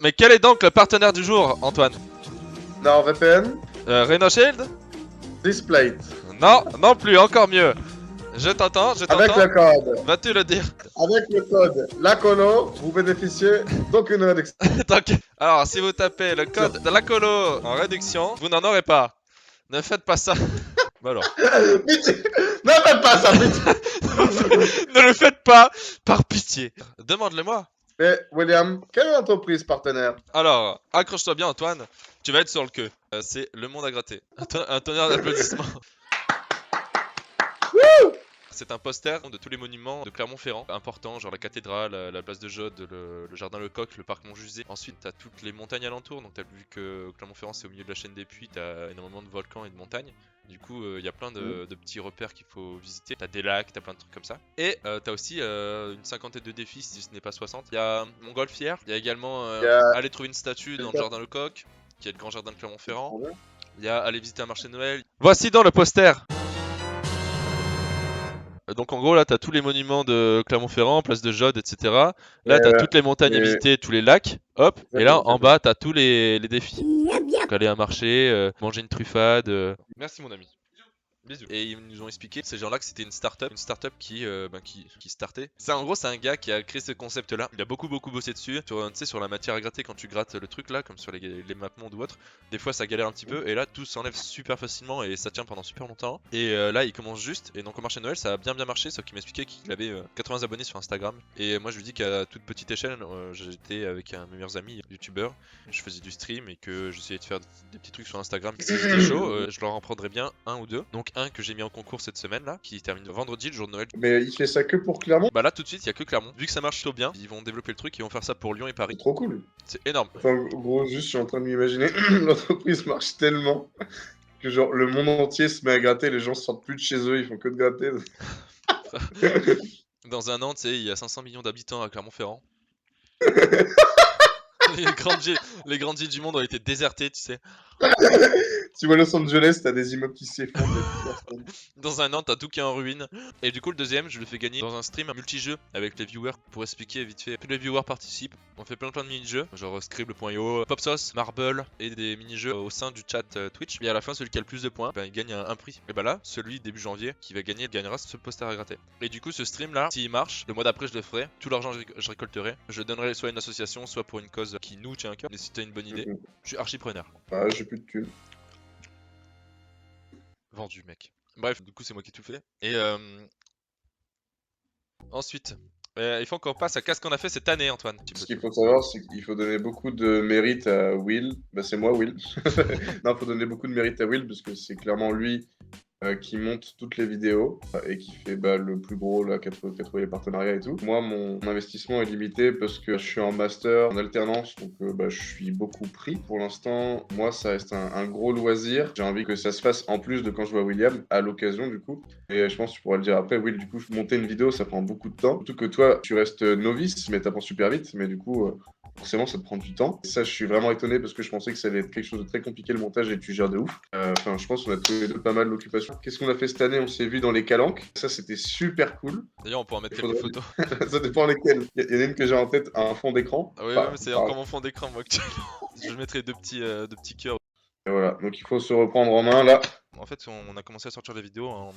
Mais quel est donc le partenaire du jour, Antoine? NordVPN, Shield? Displate. Non, non plus, encore mieux. Je t'entends, je Avec t'entends. le code, Vas-tu le dire? avec le code LACOLO, vous bénéficiez d'aucune réduction. Alors, si vous tapez le code de la colo en réduction, vous n'en aurez pas. Ne faites pas ça. Bah alors. Pitié, ne faites pas ça, pitié. Ne le faites pas, par pitié. Demande-le-moi. Mais William, quelle est l'entreprise partenaire? Alors, accroche-toi bien, Antoine. Tu vas être sur le queue. C'est le monde à gratter. Un tonnerre d'applaudissements. C'est un poster de tous les monuments de Clermont-Ferrand importants, genre la cathédrale, la place de Jaude, le jardin Lecoq, le parc Montjusé. Ensuite, t'as toutes les montagnes alentours. Donc, t'as vu que Clermont-Ferrand c'est au milieu de la chaîne des Puys, t'as énormément de volcans et de montagnes. Du coup, il y a plein de petits repères qu'il faut visiter. T'as des lacs, t'as plein de trucs comme ça. Et t'as aussi une cinquantaine de défis, si ce n'est pas 60. Il y a Montgolfière. Il y a également Il y a... aller trouver une statue dans le jardin Lecoq, qui est le grand jardin de Clermont-Ferrand. Il y a aller visiter un marché de Noël. Voici dans le poster. Donc en gros là t'as tous les monuments de Clermont-Ferrand, place de Jaude, etc. Là t'as toutes les montagnes à visiter, tous les lacs, hop. Et là en bas t'as tous les défis. Donc aller à un marché, manger une truffade. Merci mon ami. Bisous. Et ils nous ont expliqué, ces gens-là, que c'était une start-up qui startait. Ça, en gros, c'est un gars qui a créé ce concept-là. Il a beaucoup bossé dessus. Tu sais, sur la matière à gratter, quand tu grattes le truc là, comme sur les MapMonde ou autre, des fois ça galère un petit peu. Et là, tout s'enlève super facilement et ça tient pendant super longtemps. Et là, il commence juste. Et donc, au marché de Noël, ça a bien marché. Sauf qu'il m'expliquait qu'il avait 80 abonnés sur Instagram. Et moi, je lui dis qu'à toute petite échelle, j'étais avec un de mes meilleurs amis, youtubeur. Je faisais du stream et que j'essayais de faire des petits trucs sur Instagram. Si j'étais chaud, je leur en prendrais bien un ou deux. Donc, un que j'ai mis en concours cette semaine là, qui termine vendredi, le jour de Noël. Mais il fait ça que pour Clermont? Bah là tout de suite il y a que Clermont. Vu que ça marche plutôt bien, ils vont développer le truc, ils vont faire ça pour Lyon et Paris. C'est trop cool. C'est énorme. Enfin, gros, juste, je suis en train de m'imaginer, l'entreprise marche tellement que genre le monde entier se met à gratter, les gens sortent plus de chez eux, ils font que de gratter. Dans un an, tu sais, il y a 500 millions d'habitants à Clermont-Ferrand. Les grandes villes du monde ont été désertées, tu sais. Tu vois Los Angeles, t'as des immeubles qui s'effondrent. Dans un an, t'as tout qui est en ruine. Et du coup, le deuxième, je le fais gagner dans un stream multijeu avec les viewers. Pour expliquer vite fait, tous les viewers participent. On fait plein de mini-jeux, genre Scribble.io, Popsauce, Marble et des mini-jeux au sein du chat Twitch. Et à la fin, celui qui a le plus de points, il gagne un prix. Et bah là, celui début janvier qui va gagner gagnera ce poster à gratter. Et du coup, ce stream là, s'il marche, le mois d'après, je le ferai. Tout l'argent que je récolterai, je donnerai soit à une association, soit pour une cause qui nous tient à cœur. Mais si t'as une bonne idée, je suis archi preneur. Ah, j'ai plus de thunes. Vendu, mec. Bref, du coup, c'est moi qui ai tout fait. Et ensuite, il faut qu'on passe à ce qu'on a fait cette année, Antoine. Ce qu'il faut savoir, c'est qu'il faut donner beaucoup de mérite à Will. Bah, c'est moi, Will. Non, il faut donner beaucoup de mérite à Will parce que c'est clairement lui qui monte toutes les vidéos et qui fait le plus gros, là, 80 les partenariats et tout. Moi, mon investissement est limité parce que je suis en master, en alternance, donc je suis beaucoup pris. Pour l'instant, moi, ça reste un gros loisir. J'ai envie que ça se fasse en plus de quand je vois William, à l'occasion, du coup. Et je pense que tu pourras le dire après, Will, du coup, monter une vidéo, ça prend beaucoup de temps. Surtout que toi, tu restes novice, mais t'apprends super vite. Mais du coup, forcément, ça te prend du temps. Ça, je suis vraiment étonné parce que je pensais que ça allait être quelque chose de très compliqué le montage et tu gères de ouf. Enfin, je pense qu'on a tous les deux pas mal d'occupations. Qu'est-ce qu'on a fait cette année? On s'est vu dans les calanques. Ça, c'était super cool. D'ailleurs, on pourra mettre quelques photos. Ça dépend lesquelles. Il y en a une que j'ai en tête, un fond d'écran. Ah oui, ouais, mais c'est encore mon fond d'écran, moi, actuellement. Je mettrai deux petits cœurs. Et voilà, donc il faut se reprendre en main là. En fait, on a commencé à sortir les vidéos en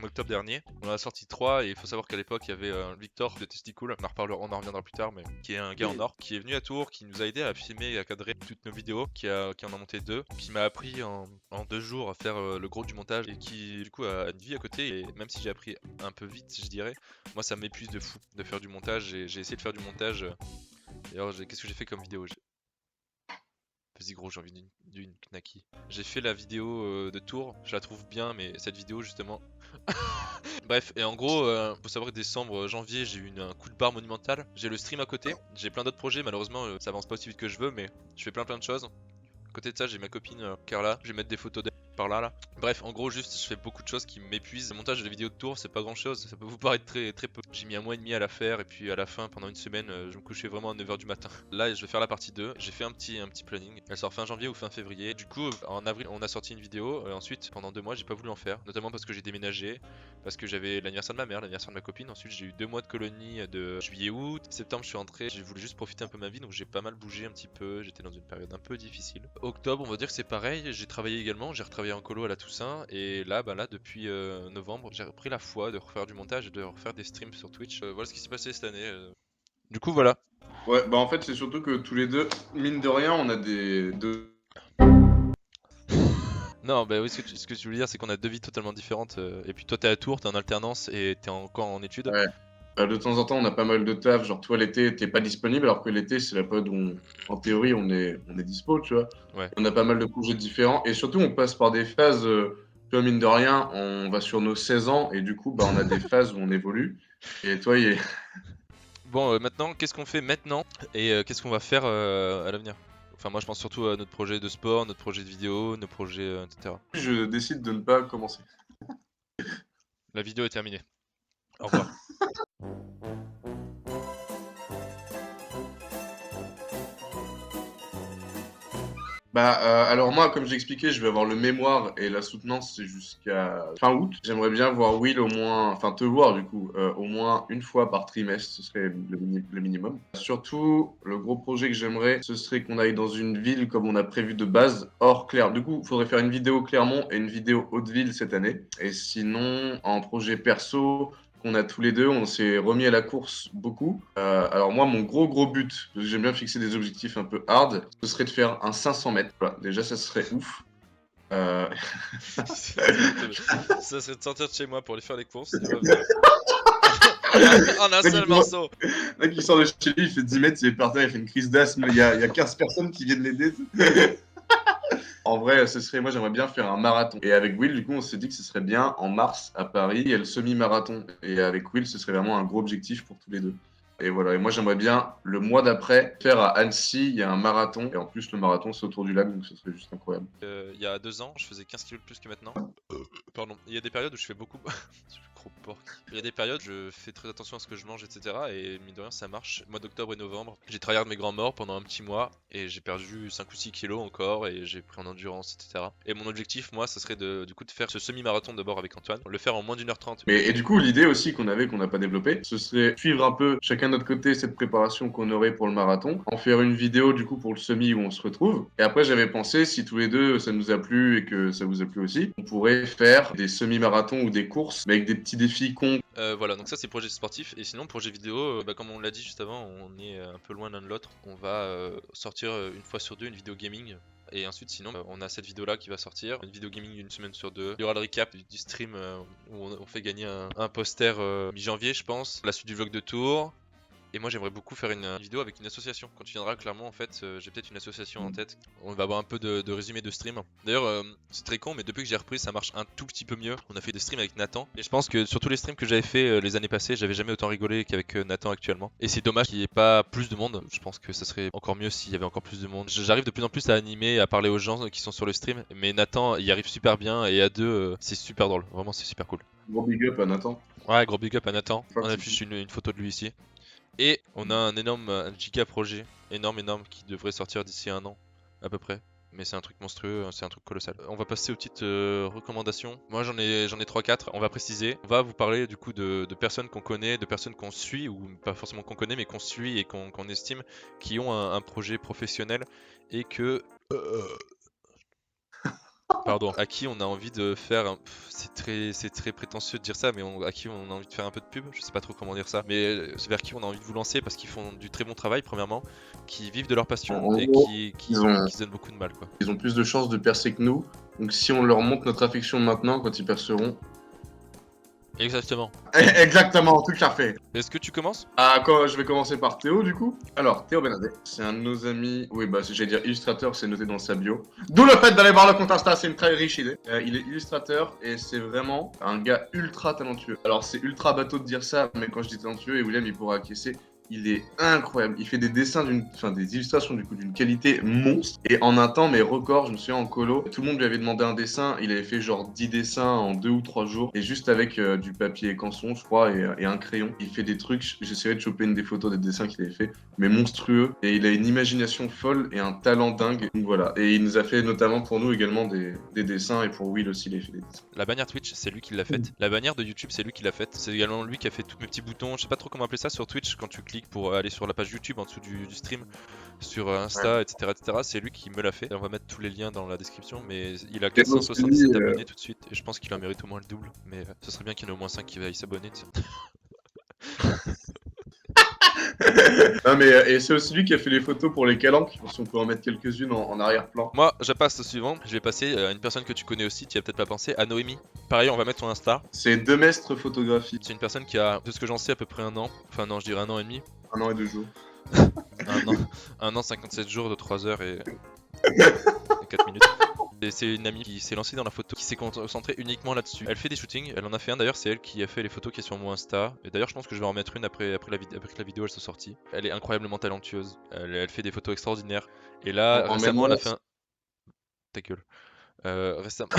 octobre dernier. On en a sorti 3 et il faut savoir qu'à l'époque, il y avait Victor de Testicool, on en reviendra plus tard, mais qui est un gars en or, qui est venu à Tours, qui nous a aidé à filmer et à cadrer toutes nos vidéos, qui en a monté 2, qui m'a appris en 2 jours à faire le gros du montage et qui du coup a une vie à côté. Et même si j'ai appris un peu vite, je dirais, moi ça m'épuise de fou de faire du montage. J'ai essayé de faire du montage. D'ailleurs, qu'est-ce que j'ai fait comme vidéo? Vas-y gros, j'ai envie d'une knacky. J'ai fait la vidéo de Tours, je la trouve bien, mais cette vidéo justement... Bref, et en gros, faut savoir que décembre, janvier, j'ai eu un coup de barre monumental. J'ai le stream à côté, j'ai plein d'autres projets, malheureusement ça avance pas aussi vite que je veux, mais je fais plein de choses. À côté de ça, j'ai ma copine Carla, je vais mettre des photos d'elle par là. Bref, en gros, juste, je fais beaucoup de choses qui m'épuisent. Le montage de vidéos de tour, c'est pas grand chose, ça peut vous paraître très peu. J'ai mis un mois et demi à la faire, et puis à la fin, pendant une semaine, je me couchais vraiment à 9h du matin. Là, je vais faire la partie 2. J'ai fait un petit planning. Elle sort fin janvier ou fin février. Du coup, en avril, on a sorti une vidéo. Ensuite, pendant 2 mois, j'ai pas voulu en faire, notamment parce que j'ai déménagé, parce que j'avais l'anniversaire de ma mère, l'anniversaire de ma copine. Ensuite, j'ai eu 2 mois de colonie de juillet-août. Septembre, je suis rentré. J'ai voulu juste profiter un peu de ma vie, donc j'ai pas mal bougé un petit peu. J'étais dans une période un peu difficile. Octobre, on va dire que c'est pareil. J'ai travaillé également. J'ai retravaillé en colo à la Toussaint. Et là, depuis novembre, j'ai repris la foi de refaire du montage et de refaire des streams sur Twitch. Voilà ce qui s'est passé cette année. Du coup, voilà. Ouais, bah en fait, c'est surtout que tous les deux, mine de rien, on a Non, bah oui, ce que tu voulais dire, c'est qu'on a 2 vies totalement différentes. Et puis toi, t'es à Tours, t'es en alternance et t'es encore en études. Ouais. De temps en temps, on a pas mal de taf. Genre, toi, l'été, t'es pas disponible, alors que l'été, c'est la période où, en théorie, on est dispo, tu vois. Ouais. On a pas mal de projets différents. Et surtout, on passe par des phases, tu vois, mine de rien, on va sur nos 16 ans. Et du coup, bah, on a des phases où on évolue. Et toi, Bon, maintenant, qu'est-ce qu'on fait maintenant et qu'est-ce qu'on va faire à l'avenir? Enfin, moi, je pense surtout à notre projet de sport, notre projet de vidéo, nos projets, etc. je décide de ne pas commencer. La vidéo est terminée. Au revoir. Bah, alors moi, comme j'ai expliqué, je vais avoir le mémoire et la soutenance, c'est jusqu'à fin août. J'aimerais bien voir Will au moins, enfin te voir du coup, au moins une fois par trimestre, ce serait le minimum. Surtout, le gros projet que j'aimerais, ce serait qu'on aille dans une ville comme on a prévu de base, hors Clermont. Du coup, il faudrait faire une vidéo Clermont et une vidéo Haute-Ville cette année. Et sinon, en projet perso, qu'on a tous les deux, on s'est remis à la course beaucoup. Alors moi, mon gros but, parce que j'aime bien fixer des objectifs un peu hard, ce serait de faire un 500 mètres. Voilà, déjà, ça serait ouf. Euh, Ça serait de sortir de chez moi pour aller faire les courses et revenir. En un seul morceau. Le mec, il sort de chez lui, il fait 10 mètres, il est par terre, il fait une crise d'asthme, il y a 15 personnes qui viennent l'aider. En vrai, moi j'aimerais bien faire un marathon. Et avec Will, du coup, on s'est dit que ce serait bien en mars à Paris, il y a le semi-marathon. Et avec Will, ce serait vraiment un gros objectif pour tous les deux. Et voilà, et moi j'aimerais bien le mois d'après faire à Annecy, il y a un marathon. Et en plus, le marathon c'est autour du lac, donc ce serait juste incroyable. Il y a 2 ans, je faisais 15 kilos de plus que maintenant. Pardon. Il y a des périodes où je fais beaucoup. Gros porc. Il y a des périodes, je fais très attention à ce que je mange, etc. Et mine de rien, ça marche. Mois d'octobre et novembre, j'ai tryhard mes grands morts pendant un petit mois et j'ai perdu 5 ou 6 kilos encore et j'ai pris en endurance, etc. Et mon objectif, moi, ça serait du coup de faire ce semi-marathon d'abord avec Antoine, le faire en moins d'1h30. Mais et du coup, l'idée aussi qu'on avait, qu'on n'a pas développé, ce serait suivre un peu chacun de notre côté cette préparation qu'on aurait pour le marathon, en faire une vidéo du coup pour le semi où on se retrouve. Et après, j'avais pensé, si tous les deux ça nous a plu et que ça vous a plu aussi, on pourrait faire des semi-marathons ou des courses, mais avec des petits défis cons. Voilà, donc ça c'est projet sportif. Et sinon, projet vidéo, comme on l'a dit juste avant, on est un peu loin l'un de l'autre. On va sortir une fois sur deux une vidéo gaming. Et ensuite, sinon, on a cette vidéo là qui va sortir, une vidéo gaming d'une semaine sur deux. Il y aura le recap du stream où on fait gagner un poster mi-janvier, je pense. La suite du vlog de Tours. Et moi j'aimerais beaucoup faire une vidéo avec une association. Quand tu viendras, clairement, en fait, j'ai peut-être une association en tête. On va avoir un peu de résumé de stream. D'ailleurs, c'est très con, mais depuis que j'ai repris, ça marche un tout petit peu mieux. On a fait des streams avec Nathan. Et je pense que sur tous les streams que j'avais fait les années passées, j'avais jamais autant rigolé qu'avec Nathan actuellement. Et c'est dommage qu'il n'y ait pas plus de monde. Je pense que ça serait encore mieux s'il y avait encore plus de monde. J'arrive de plus en plus à animer, à parler aux gens qui sont sur le stream. Mais Nathan, il arrive super bien. Et à deux, c'est super drôle. Vraiment, c'est super cool. Gros big up à Nathan. Ouais, gros big up à Nathan. Je crois On que affiche une photo de lui ici. Et on a un énorme un giga projet, énorme, qui devrait sortir d'ici 1 an, à peu près. Mais c'est un truc monstrueux, c'est un truc colossal. On va passer aux petites recommandations. Moi j'en ai 3-4, on va préciser. On va vous parler du coup de personnes qu'on connaît, de personnes qu'on suit, ou pas forcément qu'on connaît, mais qu'on suit et qu'on estime, qui ont un projet professionnel et que... Pardon, à qui on a envie de faire c'est très prétentieux de dire ça, mais à qui on a envie de faire un peu de pub, je sais pas trop comment dire ça, mais c'est vers qui on a envie de vous lancer parce qu'ils font du très bon travail premièrement, qui vivent de leur passion En et gros, qui se donnent beaucoup de mal quoi. Ils ont plus de chances de percer que nous. Donc si on leur montre notre affection maintenant, quand ils perceront. Exactement. Exactement, tout à fait. Est-ce que tu commences? Ah, quoi, je vais commencer par Théo du coup. Alors, Théo Benadet, c'est un de nos amis. Oui, bah, j'allais dire illustrateur, c'est noté dans sa bio. D'où le fait d'aller voir le compte Insta, c'est une très riche idée. Il est illustrateur et c'est vraiment un gars ultra talentueux. Alors, c'est ultra bateau de dire ça, mais quand je dis talentueux, et William il pourra acquiescer, il est incroyable. Il fait des dessins des illustrations du coup d'une qualité monstre. Et en un temps, mais record, je me souviens en colo, tout le monde lui avait demandé un dessin. Il avait fait genre 10 dessins en 2 ou 3 jours. Et juste avec du papier canson, je crois, et un crayon. Il fait des trucs. J'essaierai de choper une des photos des dessins qu'il avait fait, mais monstrueux. Et il a une imagination folle et un talent dingue. Donc voilà. Et il nous a fait notamment pour nous également des dessins. Et pour Will aussi, il a fait des dessins. La bannière Twitch, c'est lui qui l'a faite. La bannière de YouTube, c'est lui qui l'a faite. C'est également lui qui a fait tous mes petits boutons. Je sais pas trop comment appeler ça sur Twitch quand tu cliques pour aller sur la page YouTube en dessous du stream, sur Insta, etc., etc. C'est lui qui me l'a fait. On va mettre tous les liens dans la description. Mais il a Et donc, 477 lui, abonnés tout de suite. Et je pense qu'il en mérite au moins le double. Mais ce serait bien qu'il y en ait au moins 5 qui aillent s'abonner. Non, mais et c'est aussi lui qui a fait les photos pour les calanques. Si on peut en mettre quelques-unes en arrière-plan. Moi, je passe au suivant. Je vais passer à une personne que tu connais aussi, tu y as peut-être pas pensé, à Noémie. Pareil, on va mettre son Insta. C'est Demestre Photographie. C'est une personne qui a, de ce que j'en sais, à peu près un an. Enfin, non, je dirais un an et demi. 1 an et 2 jours. Un an, 57 jours de 3 heures et 4 minutes. Et c'est une amie qui s'est lancée dans la photo, qui s'est concentrée uniquement là-dessus. Elle fait des shootings, elle en a fait un d'ailleurs, c'est elle qui a fait les photos qui sont sur mon Insta. Et d'ailleurs, je pense que je vais en remettre une après que la vidéo elle soit sortie. Elle est incroyablement talentueuse, elle fait des photos extraordinaires. Et là, récemment, elle a fait un. Ta gueule. Récemment.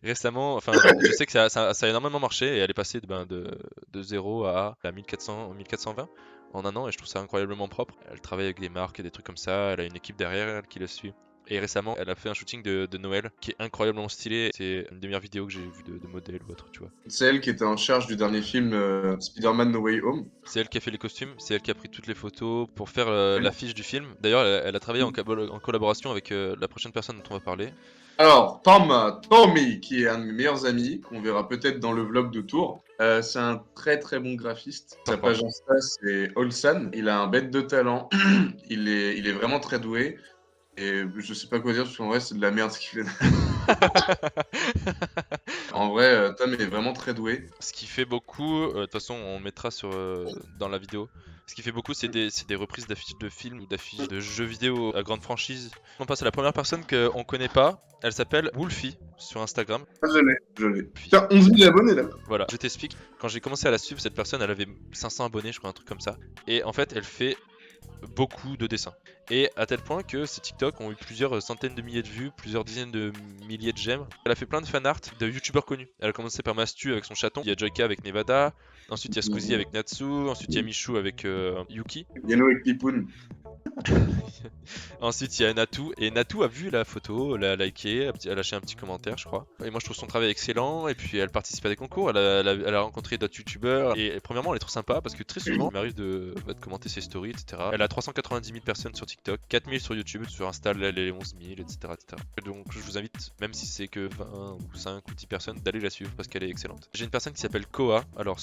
Récemment, enfin, je sais que ça a énormément marché et elle est passée de 0 à 1400, 1420 en un an et je trouve ça incroyablement propre. Elle travaille avec des marques et des trucs comme ça, elle a une équipe derrière elle qui la suit. Et récemment, elle a fait un shooting de Noël qui est incroyablement stylé. C'est une des meilleures vidéos que j'ai vues de modèle ou autre, tu vois. C'est elle qui était en charge du dernier film Spider-Man No Way Home. C'est elle qui a fait les costumes, c'est elle qui a pris toutes les photos pour faire l'affiche du film. D'ailleurs, elle a travaillé en collaboration avec la prochaine personne dont on va parler. Alors, Tommy, qui est un de mes meilleurs amis, qu'on verra peut-être dans le vlog de Tours, c'est un très très bon graphiste. Sa Sympa. page Insta, c'est Olsan. Il a un bête de talent. Il est vraiment très doué. Et je sais pas quoi dire, parce qu'en vrai, c'est de la merde ce qu'il fait. En vrai, Tom est vraiment très doué. Ce qui fait beaucoup, de toute façon, on mettra dans la vidéo. Ce qui fait beaucoup, c'est des reprises d'affiches de films ou d'affiches de jeux vidéo à grande franchise. On passe à la première personne qu'on connaît pas. Elle s'appelle Wolfie sur Instagram. Ah, je l'ai. Putain, 11 000 abonnés là. Voilà, je t'explique. Quand j'ai commencé à la suivre, cette personne, elle avait 500 abonnés, je crois, un truc comme ça. Et en fait, elle fait beaucoup de dessins. Et à tel point que ses TikTok ont eu plusieurs centaines de milliers de vues, plusieurs dizaines de milliers de j'aime. Elle a fait plein de fanart de youtubeurs connus. Elle a commencé par Mastu avec son chaton, il y a Joyka avec Nevada, ensuite il y a Squeezie avec Natsu, ensuite il y a Michou avec Yuki. Yano avec Pipoun. Ensuite, il y a Natu, et Natu a vu la photo, l'a liké, a lâché un petit commentaire, je crois. Et moi, je trouve son travail excellent, et puis elle participe à des concours, elle a rencontré d'autres youtubeurs, et premièrement, elle est trop sympa, parce que très souvent, il m'arrive de commenter ses stories, etc. Elle a 390 000 personnes sur TikTok, 4 000 sur YouTube, sur Insta, elle est 11 000, etc., etc. Donc, je vous invite, même si c'est que 20 ou 5 ou 10 personnes, d'aller la suivre, parce qu'elle est excellente. J'ai une personne qui s'appelle Koa, alors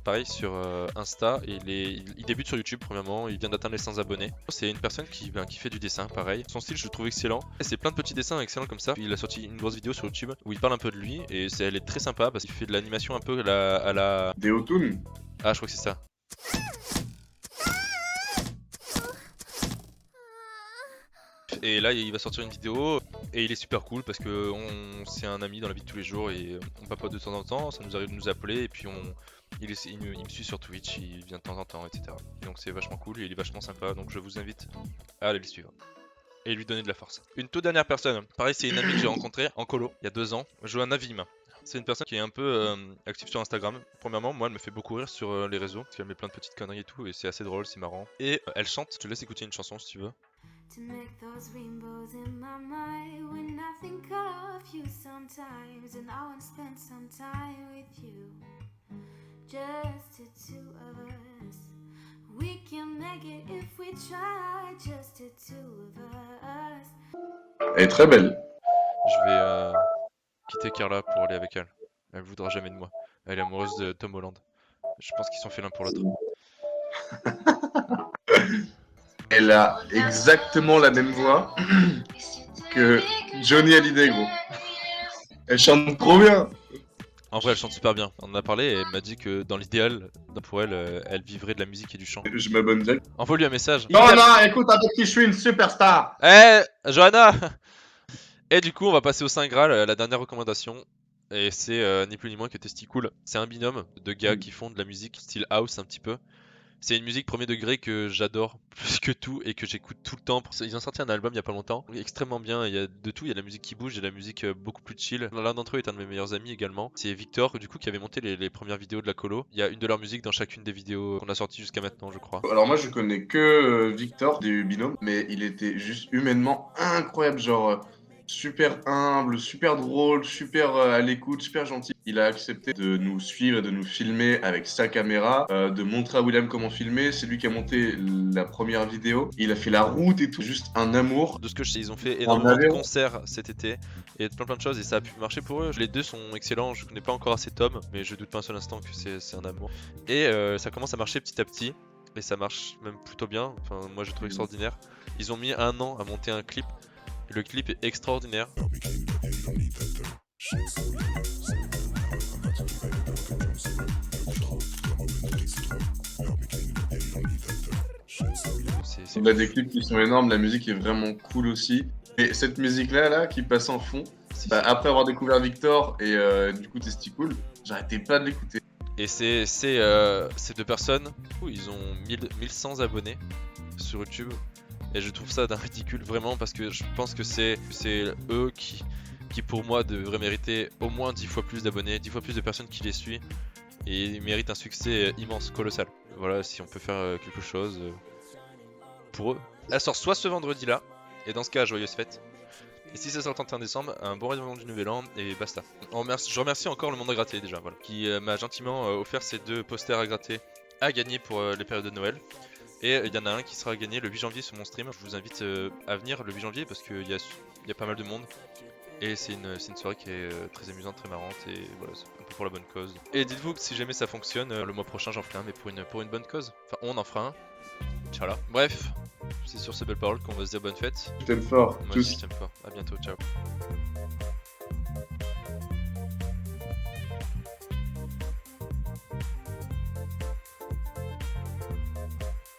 pareil, sur Insta, il débute sur YouTube, premièrement, il vient d'atteindre les 100 abonnés. C'est une personne qui fait du dessin, pareil. Son style, je le trouve excellent. Et c'est plein de petits dessins excellents comme ça. Il a sorti une grosse vidéo sur YouTube où il parle un peu de lui. Et elle est très sympa parce qu'il fait de l'animation un peu à la. Deotun. Ah, je crois que c'est ça. Et là, il va sortir une vidéo et il est super cool parce que c'est un ami dans la vie de tous les jours et on papote de temps en temps. Ça nous arrive de nous appeler et puis il me suit sur Twitch, il vient de temps en temps, etc. Donc c'est vachement cool et il est vachement sympa. Donc je vous invite à aller le suivre et lui donner de la force. Une toute dernière personne, pareil, c'est une amie que j'ai rencontrée en colo il y a 2 ans, Johanna Vim. C'est une personne qui est un peu active sur Instagram. Premièrement, moi, elle me fait beaucoup rire sur les réseaux parce qu'elle met plein de petites conneries et tout, et c'est assez drôle, c'est marrant. Et elle chante. Je te laisse écouter une chanson si tu veux. To make those rainbows in my mind when I think of you sometimes, and I want to spend some time with you, just the two of us. We can make it if we try, just the two of us. Elle est très belle. Je vais quitter Carla pour aller avec elle. Elle voudra jamais de moi. Elle est amoureuse de Tom Holland. Je pense qu'ils sont faits l'un pour l'autre. Elle a exactement la même voix que Johnny Hallyday, gros. Elle chante trop bien. En vrai, elle chante super bien. On en a parlé et elle m'a dit que dans l'idéal, pour elle, elle vivrait de la musique et du chant. Je m'abonne direct. Envoie-lui un message. Non, non, écoute, avec qui je suis une superstar. Eh, Johanna. Et du coup, on va passer au Saint Graal, la dernière recommandation. Et c'est ni plus ni moins que Testicool. C'est un binôme de gars qui font de la musique style house un petit peu. C'est une musique premier degré que j'adore plus que tout et que j'écoute tout le temps. Ils ont sorti un album il y a pas longtemps, extrêmement bien. Il y a de tout, il y a de la musique qui bouge, il y a de la musique beaucoup plus chill. L'un d'entre eux est un de mes meilleurs amis également. C'est Victor, du coup, qui avait monté les premières vidéos de la colo. Il y a une de leurs musiques dans chacune des vidéos qu'on a sorties jusqu'à maintenant, je crois. Alors moi je connais que Victor du binôme, mais il était juste humainement incroyable, genre super humble, super drôle, super à l'écoute, super gentil. Il a accepté de nous suivre et de nous filmer avec sa caméra, de montrer à William comment filmer. C'est lui qui a monté la première vidéo. Il a fait la route et tout, juste un amour. De ce que je sais, ils ont fait En énormément de avion. concerts cet été et plein de choses et ça a pu marcher pour eux. Les deux sont excellents, je connais pas encore assez Tom, mais je doute pas un seul instant que c'est un amour. Et ça commence à marcher petit à petit et ça marche même plutôt bien. Enfin, moi je trouve extraordinaire. Ils ont mis 1 an à monter un clip. Et le clip est extraordinaire. Il a des clips qui sont énormes, la musique est vraiment cool aussi. Et cette musique-là, là, qui passe en fond, bah, après avoir découvert Victor et du coup Testicool, j'arrêtais pas de l'écouter. Et ces deux personnes, ils ont 1100 abonnés sur YouTube. Et je trouve ça d'un ridicule vraiment parce que je pense que c'est eux qui pour moi devraient mériter au moins 10 fois plus d'abonnés, 10 fois plus de personnes qui les suivent. Et ils méritent un succès immense, colossal. Voilà, si on peut faire quelque chose pour eux. Elle sort soit ce vendredi là, et dans ce cas, joyeuse fête. Et si ça sort le 31 décembre, un bon réveillon du Nouvel An et basta. Je remercie encore le monde à gratter déjà, voilà, qui m'a gentiment offert ces 2 posters à gratter à gagner pour les périodes de Noël. Et il y en a un qui sera gagné le 8 janvier sur mon stream. Je vous invite à venir le 8 janvier parce qu'il y a pas mal de monde. Et c'est une soirée qui est très amusante, très marrante et voilà, c'est un peu pour la bonne cause. Et dites-vous que si jamais ça fonctionne, le mois prochain j'en ferai un mais pour une bonne cause. Enfin on en fera un. Inch'Allah. Bref, c'est sur ces belles paroles qu'on va se dire bonne fête. Je t'aime fort, Moi tous. aussi je t'aime fort. À bientôt, ciao.